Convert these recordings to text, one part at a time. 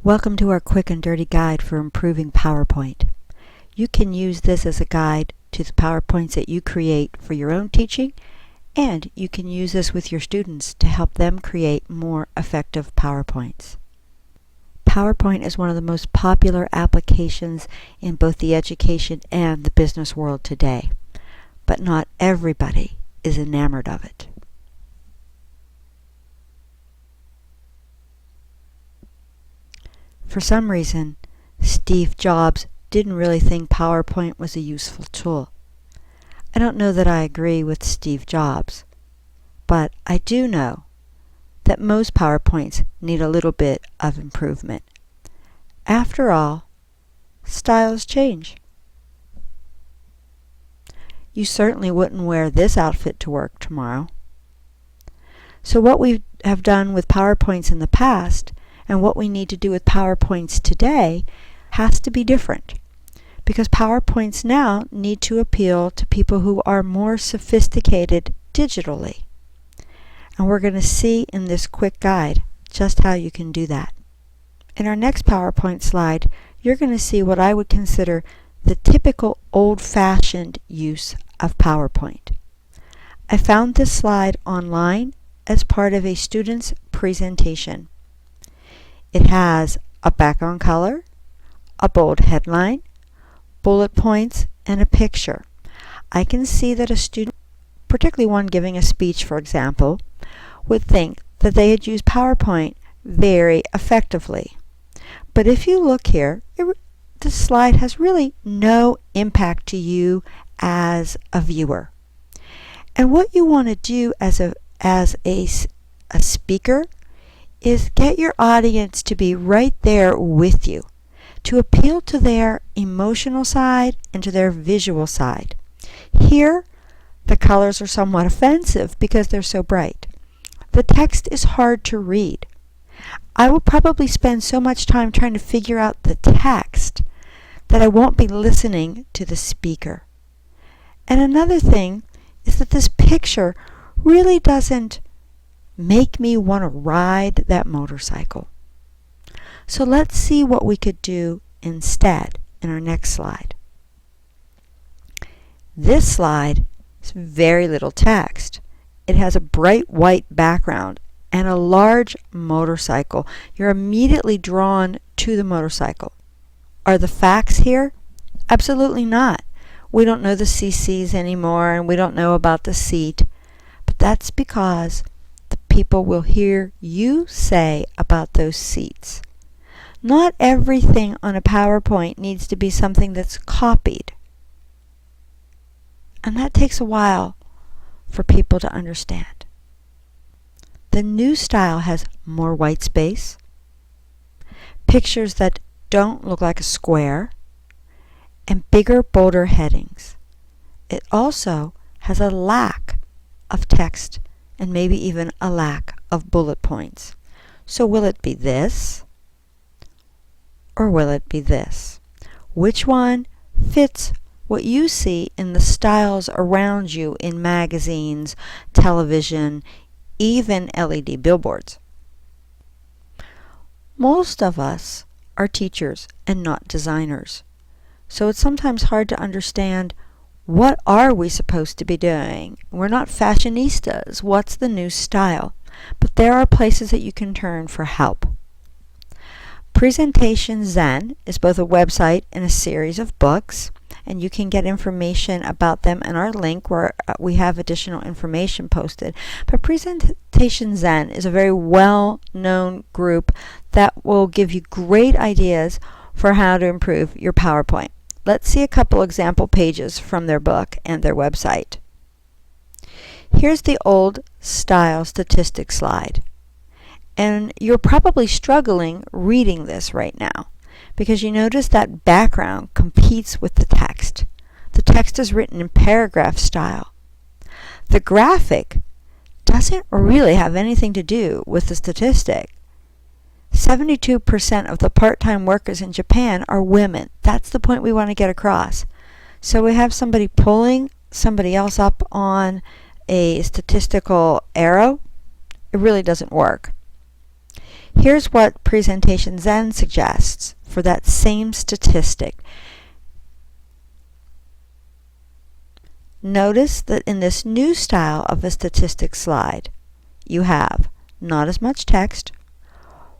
Welcome to our quick and dirty guide for improving PowerPoint. You can use this as a guide to the PowerPoints that you create for your own teaching, and you can use this with your students to help them create more effective PowerPoints. PowerPoint is one of the most popular applications in both the education and the business world today, but not everybody is enamored of it. For some reason, Steve Jobs didn't really think PowerPoint was a useful tool. I don't know that I agree with Steve Jobs, but I do know that most PowerPoints need a little bit of improvement. After all, styles change. You certainly wouldn't wear this outfit to work tomorrow. So what we have done with PowerPoints in the past and what we need to do with PowerPoints today has to be different, because PowerPoints now need to appeal to people who are more sophisticated digitally. And we're going to see in this quick guide just how you can do that. In our next PowerPoint slide, you're going to see what I would consider the typical old-fashioned use of PowerPoint. I found this slide online as part of a student's presentation. It has a background color, a bold headline, bullet points, and a picture. I can see that a student, particularly one giving a speech, for example, would think that they had used PowerPoint very effectively. But if you look here, this slide has really no impact to you as a viewer. And what you want to do as a speaker is get your audience to be right there with you, to appeal to their emotional side and to their visual side. Here, the colors are somewhat offensive because they're so bright. The text is hard to read. I will probably spend so much time trying to figure out the text that I won't be listening to the speaker. And another thing is that this picture really doesn't make me want to ride that motorcycle. So let's see what we could do instead in our next slide. This slide is very little text. It has a bright white background and a large motorcycle. You're immediately drawn to the motorcycle. Are the facts here? Absolutely not. We don't know the CCs anymore, and we don't know about the seat, but that's because the people will hear you say about those seats. Not everything on a PowerPoint needs to be something that's copied, and that takes a while for people to understand. The new style has more white space, pictures that don't look like a square, and bigger, bolder headings. It also has a lack of text and maybe even a lack of bullet points. So will it be this or will it be this? Which one fits what you see in the styles around you in magazines, television, even LED billboards? Most of us are teachers and not designers, so it's sometimes hard to understand what are we supposed to be doing. We're not fashionistas. What's the new style? But there are places that you can turn for help. Presentation Zen is both a website and a series of books, and you can get information about them in our link where we have additional information posted. But Presentation Zen is a very well-known group that will give you great ideas for how to improve your PowerPoint. Let's see a couple example pages from their book and their website. Here's the old style statistics slide. And you're probably struggling reading this right now because you notice that background competes with the text. The text is written in paragraph style. The graphic doesn't really have anything to do with the statistic. 72% of the part-time workers in Japan are women. That's the point we want to get across. So we have somebody pulling somebody else up on a statistical arrow. It really doesn't work. Here's what Presentation Zen suggests for that same statistic. Notice that in this new style of a statistics slide, you have not as much text,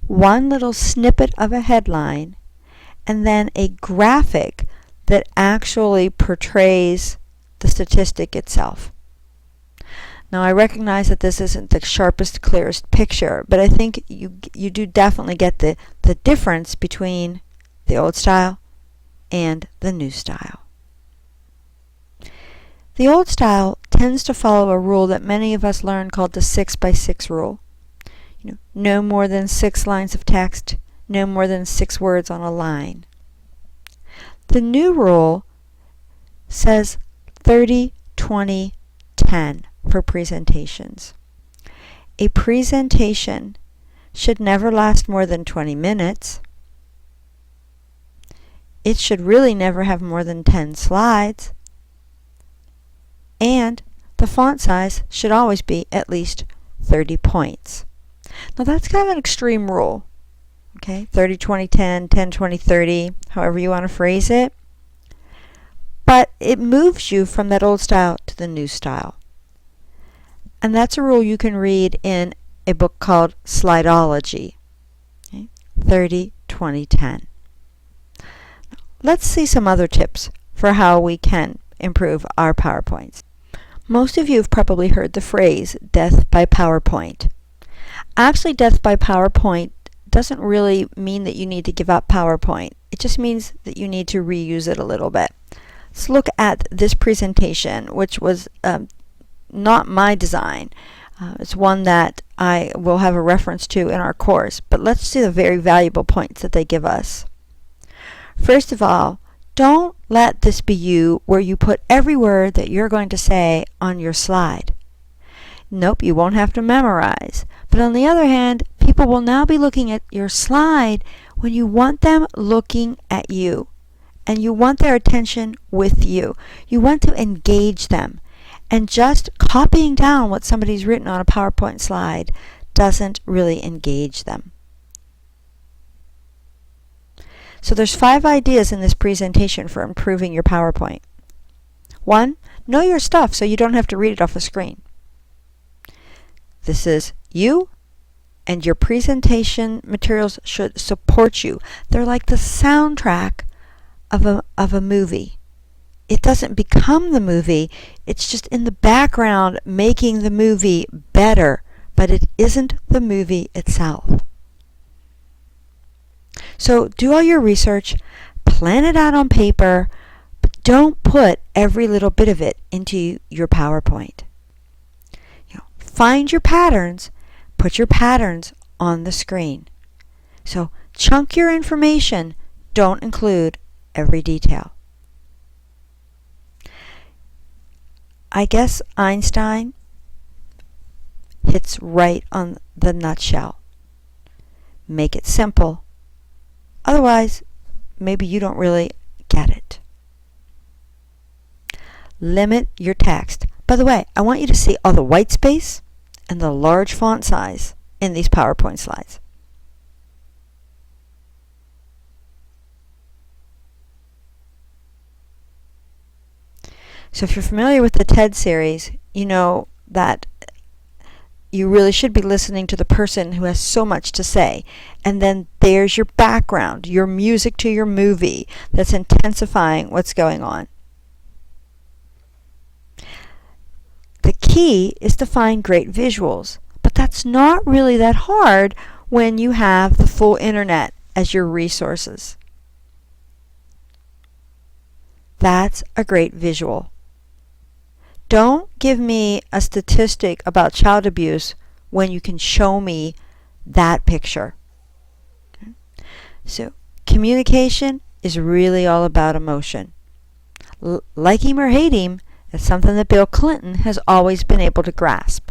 one little snippet of a headline, and then a graphic that actually portrays the statistic itself. Now, I recognize that this isn't the sharpest, clearest picture, but I think you do definitely get the difference between the old style and the new style. The old style tends to follow a rule that many of us learned called the 6x6 rule. No more than 6 lines of text, no more than 6 words on a line. The new rule says 30, 20, 10 for presentations. A presentation should never last more than 20 minutes. It should really never have more than 10 slides. And the font size should always be at least 30 points. Now that's kind of an extreme rule. Okay, 30, 20, 10, 10, 20, 30, however you want to phrase it. But it moves you from that old style to the new style. And that's a rule you can read in a book called Slideology. Okay? 30, 20, 10. Let's see some other tips for how we can improve our PowerPoints. Most of you have probably heard the phrase death by PowerPoint. Actually, death by PowerPoint doesn't really mean that you need to give up PowerPoint. It just means that you need to reuse it a little bit. Let's look at this presentation, which was not my design. It's one that I will have a reference to in our course, but let's see the very valuable points that they give us. First of all, don't let this be you where you put every word that you're going to say on your slide. Nope, you won't have to memorize. But on the other hand, people will now be looking at your slide when you want them looking at you. And you want their attention with you. You want to engage them. And just copying down what somebody's written on a PowerPoint slide doesn't really engage them. So there's 5 ideas in this presentation for improving your PowerPoint. 1, know your stuff so you don't have to read it off a screen. This is you, and your presentation materials should support you. They're like the soundtrack of a movie. It doesn't become the movie, it's just in the background making the movie better, but it isn't the movie itself. So do all your research, plan it out on paper, but don't put every little bit of it into your PowerPoint. Find your patterns, put your patterns on the screen. So chunk your information, don't include every detail. I guess Einstein hits right on the nutshell. Make it simple. Otherwise, maybe you don't really get it. Limit your text. By the way, I want you to see all the white space and the large font size in these PowerPoint slides. So if you're familiar with the TED series, you know that you really should be listening to the person who has so much to say. And then there's your background, your music to your movie that's intensifying what's going on. The key is to find great visuals, but that's not really that hard when you have the full internet as your resources. That's a great visual. Don't give me a statistic about child abuse when you can show me that picture. Okay? So communication is really all about emotion. Like him or hate him, it's something that Bill Clinton has always been able to grasp.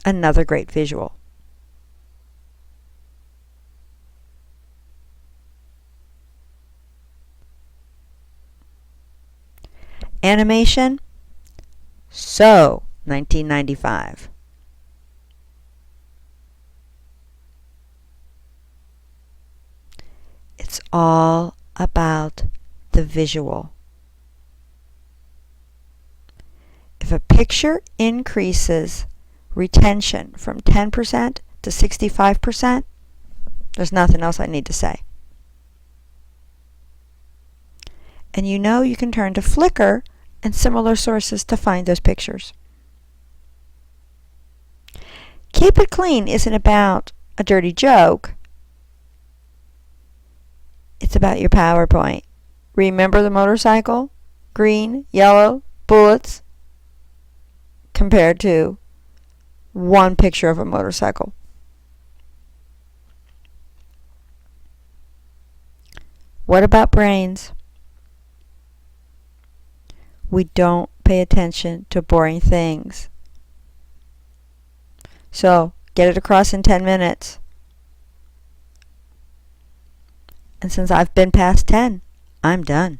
Another great visual. Animation, so 1995. It's all about the visual. If a picture increases retention from 10% to 65%, there's nothing else I need to say. And you know you can turn to Flickr and similar sources to find those pictures. Keep It Clean isn't about a dirty joke. It's about your PowerPoint. Remember the motorcycle? Green, yellow, bullets, compared to one picture of a motorcycle. What about brains? We don't pay attention to boring things. So, get it across in 10 minutes. And since I've been past 10, I'm done.